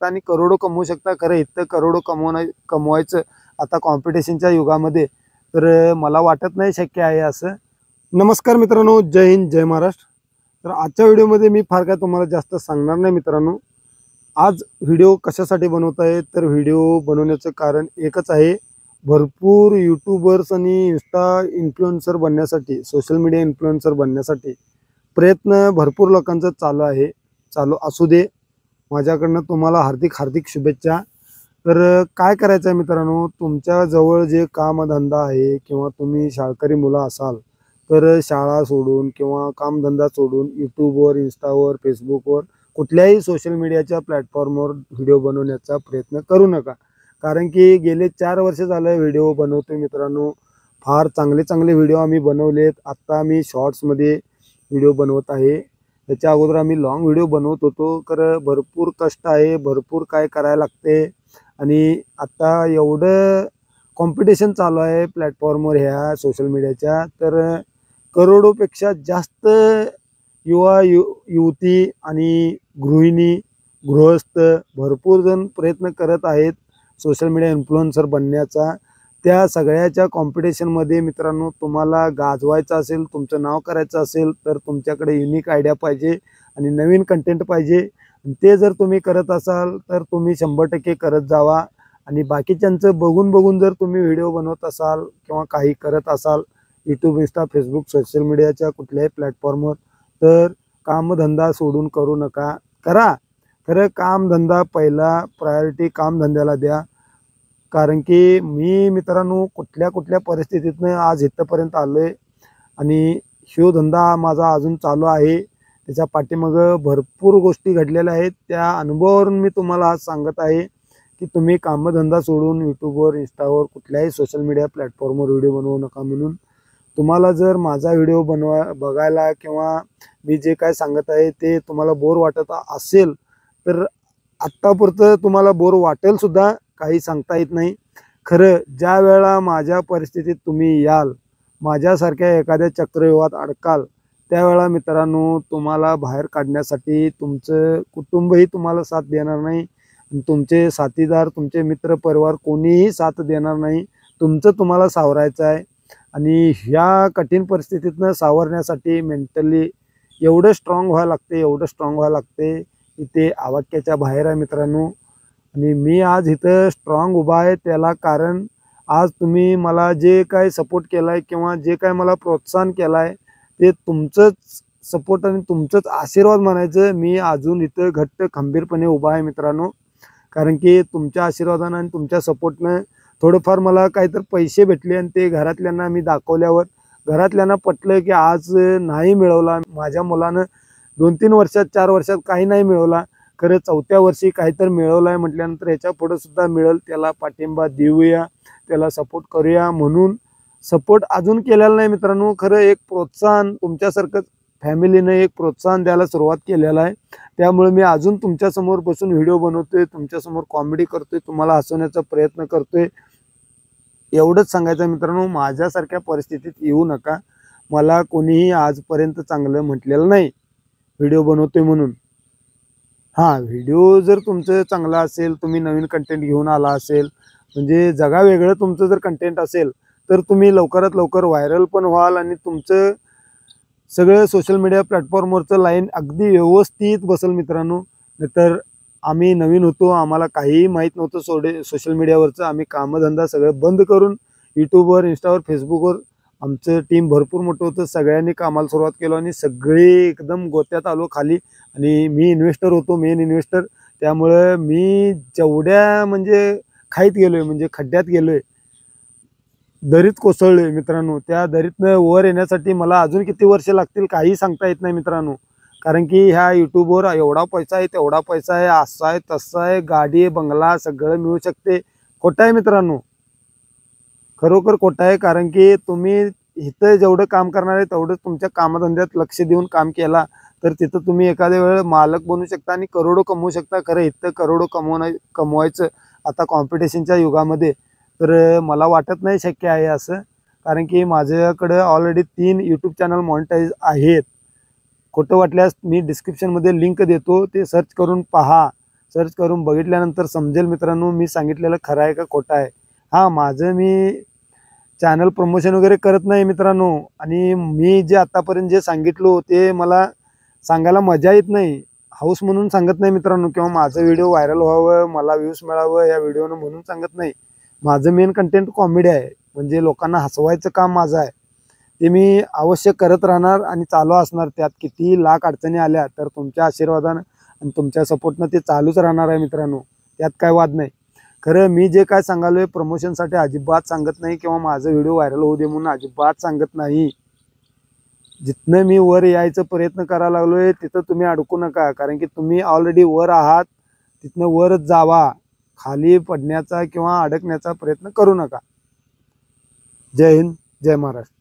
आणि करोडो कमवू शकता। खरं इथं करोडो कमवायचं आता कॉम्पिटिशनच्या युगामध्ये तर मला वाटत नाही शक्य आहे असं। नमस्कार मित्रांनो, जय हिंद जय महाराष्ट्र। तर आजच्या व्हिडिओमध्ये मी फार काय तुम्हाला जास्त सांगणार नाही मित्रांनो। आज व्हिडिओ कशासाठी बनवत आहे तर व्हिडिओ बनवण्याचं कारण एकच आहे, भरपूर यूट्यूबर्स आणि इंस्टा इन्फ्लुएन्सर बनण्यासाठी, सोशल मीडिया इन्फ्लुएन्सर बनण्यासाठी प्रयत्न भरपूर लोकांचा चालू आहे। चालू असू दे, माझ्याकडनं तुम्हाला हार्दिक हार्दिक शुभेच्छा। तर काय करायचं आहे मित्रांनो, तुमच्या जवळ जे कामधंदा आहे किंवा तुम्ही शाळकरी मुलं असाल तर शाळा सोडून किंवा कामधंदा सोडून यूट्यूबवर, इंस्टावर, फेसबुकवर कुठल्याही सोशल मीडियाच्या प्लॅटफॉर्मवर व्हिडिओ बनवण्याचा प्रयत्न करू नका। कारण की गेले 4 वर्ष झाले व्हिडिओ बनवतोय मित्रांनो। फार चांगले चांगले व्हिडिओ आम्ही बनवलेत। आत्ता मी शॉर्ट्समध्ये व्हिडिओ बनवत आहे। त्याच्या अगोदर आम्ही लॉंग व्हिडिओ बनवत होतो। तर भरपूर कष्ट आहे, भरपूर काय करायला लागते आणि आता एवढं कॉम्पिटिशन चालू आहे प्लॅटफॉर्मवर ह्या सोशल मीडियाच्या, तर करोडोपेक्षा जास्त युवती आणि गृहिणी, गृहस्थ भरपूर जण प्रयत्न करत आहेत सोशल मीडिया इन्फ्लुएन्सर बनण्याचा। त्या सगळ्याच्या कॉम्पिटिशनमध्ये मित्रांनो तुम्हाला गाजवायचं असेल, तुमचं नाव करायचं असेल तर तुमच्याकडे युनिक आयडिया पाहिजे आणि नवीन कंटेंट पाहिजे। ते जर तुम्ही करत असाल तर तुम्ही 100% करत जावा। आणि बाकीच्यांचं बघून बघून जर तुम्ही व्हिडिओ बनवत असाल किंवा काही करत असाल यूट्यूब, इंस्टा, फेसबुक, सोशल मीडियाच्या कुठल्याही प्लॅटफॉर्मवर, तर कामधंदा सोडून करू नका। करा, खरं कामधंदा पहिला, प्रायोरिटी कामधंद्याला द्या। कारण की मी मित्रांनो कुठल्या परिस्थितीतनं आज इथपर्यंत आलोय आणि ह्यो धंदा माझा अजून चालू आहे। त्याच्या पाठीमागं भरपूर गोष्टी घडलेल्या आहेत। त्या अनुभवावरून मी तुम्हाला आज सांगत आहे की तुम्ही कामधंदा सोडून यूट्यूबवर, इंस्टावर कुठल्याही सोशल मीडिया प्लॅटफॉर्मवर व्हिडिओ बनवू नका। म्हणून तुम्हाला जर माझा व्हिडिओ बघायला किंवा मी जे काय सांगत आहे ते तुम्हाला बोर वाटत असेल तर आत्तापुरतं तुम्हाला बोर वाटेल सुद्धा, काही सांगता येत नाही। खरं ज्या वेळेला माझ्या परिस्थितीत तुम्ही याल, माझ्यासारख्या एखाद्या चक्रव्यूहात अडकाल, त्यावेळेला मित्रांनो तुम्हाला बाहेर काढण्यासाठी तुमचं कुटुंबही तुम्हाला साथ देणार नाही, तुमचे साथीदार, तुमचे मित्र परिवार कोणीही साथ देणार नाही। तुमचं तुम्हाला सावरायचं आहे आणि ह्या कठीण परिस्थितीतनं सावरण्यासाठी मेंटली एवढं स्ट्रॉंग व्हायला लागते, एवढं स्ट्रॉंग व्हायला लागते की ते आवाक्याच्या बाहेर आहे मित्रांनो। आणि मी आज इथं स्ट्रॉंग उभा आहे त्याला कारण आज तुम्ही मला जे काय सपोर्ट केला आहे किंवा जे काय मला प्रोत्साहन केलं आहे ते तुमचंच सपोर्ट आणि तुमचंच आशीर्वाद म्हणायचं। मी अजून इथं घट्ट खंबीरपणे उभा आहे मित्रांनो। कारण की तुमच्या आशीर्वादानं आणि तुमच्या सपोर्टनं थोडंफार मला काहीतरी पैसे भेटले आणि ते घरातल्यांना मी दाखवल्यावर घरातल्यांना पटलं की आज नाही मिळवला माझ्या मुलानं 2-3 वर्षात, 4 वर्षात काही नाही मिळवला, खरं 4थ्या वर्षी काहीतरी मिळवलं आहे म्हटल्यानंतर याच्या पुढं सुद्धा मिळेल, त्याला पाठिंबा देऊया, त्याला सपोर्ट करूया। म्हणून सपोर्ट अजून केलेला नाही मित्रांनो, खरं एक प्रोत्साहन तुमच्यासारखंच फॅमिलीनं एक प्रोत्साहन द्यायला सुरुवात केलेलं आहे। त्यामुळे मी अजून तुमच्यासमोर बसून व्हिडिओ बनवतोय, तुमच्यासमोर कॉमेडी करतोय, तुम्हाला हसवण्याचा प्रयत्न करतोय। एवढंच सांगायचं मित्रांनो, माझ्यासारख्या परिस्थितीत येऊ नका। मला कोणीही आजपर्यंत चांगलं म्हटलेलं नाही व्हिडिओ बनवतोय म्हणून। हां, व्हिडिओ जर तुमचं चांगला असेल, तुम्ही नवीन कंटेंट घेऊन आला असेल, म्हणजे जगावेगळं तुमचं जर कंटेंट असेल तर तुम्ही लवकरात लवकर व्हायरल पण व्हाल आणि तुमचं सगळं सोशल मीडिया प्लॅटफॉर्मवरचं लाईन अगदी व्यवस्थित बसेल मित्रांनो। नाहीतर आम्ही नवीन होतो, आम्हाला काहीही माहीत नव्हतं सोशल मीडियावरचं। आम्ही कामधंदा सगळं बंद करून यूट्यूबवर, इंस्टावर, फेसबुकवर आमचं टीम भरपूर मोठं होतं। सगळ्यांनी कामाला सुरुवात केलं आणि सगळे एकदम गोत्यात आलो खाली। आणि मी इन्व्हेस्टर होतो, मेन इन्व्हेस्टर। त्यामुळे मी जेवढ्या म्हणजे खाईत गेलोय, म्हणजे खड्ड्यात गेलोय, दरीत कोसळलोय मित्रांनो। त्या दरीतनं वर येण्यासाठी मला अजून किती वर्ष लागतील काही सांगता येत नाही मित्रांनो। कारण की ह्या यूट्यूबवर एवढा पैसा आहे, तेवढा पैसा आहे, असा आहे, तसा आहे, गाडी आहे, बंगला सगळं मिळू शकते, खोटं आहे मित्रांनो, खरोखर खोटं आहे। कारण की तुम्ही इथं जेवढं काम करणार आहे तेवढं तुमच्या कामधंद्यात लक्ष देऊन काम केला तर तिथं तुम्ही एखाद्या वेळेस मालक बनू शकता आणि करोडो कमवू शकता। खरं इथं करोडो कमवायचं आता कॉम्पिटिशनच्या युगामध्ये तर मला वाटत नाही शक्य आहे असं। कारण की माझ्याकडे ऑलरेडी 3 यूट्यूब चॅनल मॉनिटाईज आहेत। खोटं वाटल्यास मी डिस्क्रिप्शनमध्ये लिंक देतो, ते सर्च करून पहा। सर्च करून बघितल्यानंतर समजेल मित्रांनो मी सांगितलेलं खरं आहे का खोटं आहे. हां, माझं मी चॅनल प्रमोशन वगैरे करत नाही मित्रांनो, आणि मी जे आतापर्यंत जे सांगितलो ते मला सांगायला मजा येत नाही, हौस म्हणून सांगत नाही मित्रांनो, किंवा माझं व्हिडिओ व्हायरल व्हावं, मला व्ह्यूज मिळावं या व्हिडिओनं म्हणून सांगत नाही. माझं मेन कंटेंट कॉमेडी आहे, म्हणजे लोकांना हसवायचं काम माझं आहे. ते मी अवश्य करत राहणार आणि चालू असणार. त्यात कितीही लाख अडचणी आल्या तर तुमच्या आशीर्वादानं आणि तुमच्या सपोर्टनं ते चालूच राहणार आहे मित्रांनो, त्यात काय वाद नाही. खरं मी जे काय सांगालोय प्रमोशनसाठी अजिबात सांगत नाही, किंवा माझं व्हिडिओ व्हायरल होऊ दे म्हणून अजिबात सांगत नाही. जिथनं मी वर यायचा प्रयत्न करायला लागलोय तिथं तुम्ही अडकू नका, कारण की तुम्ही ऑलरेडी वर आहात, तिथनं वरच जावा. खाली पडण्याचा किंवा अडकण्याचा प्रयत्न करू नका. जय हिंद, जय महाराष्ट्र.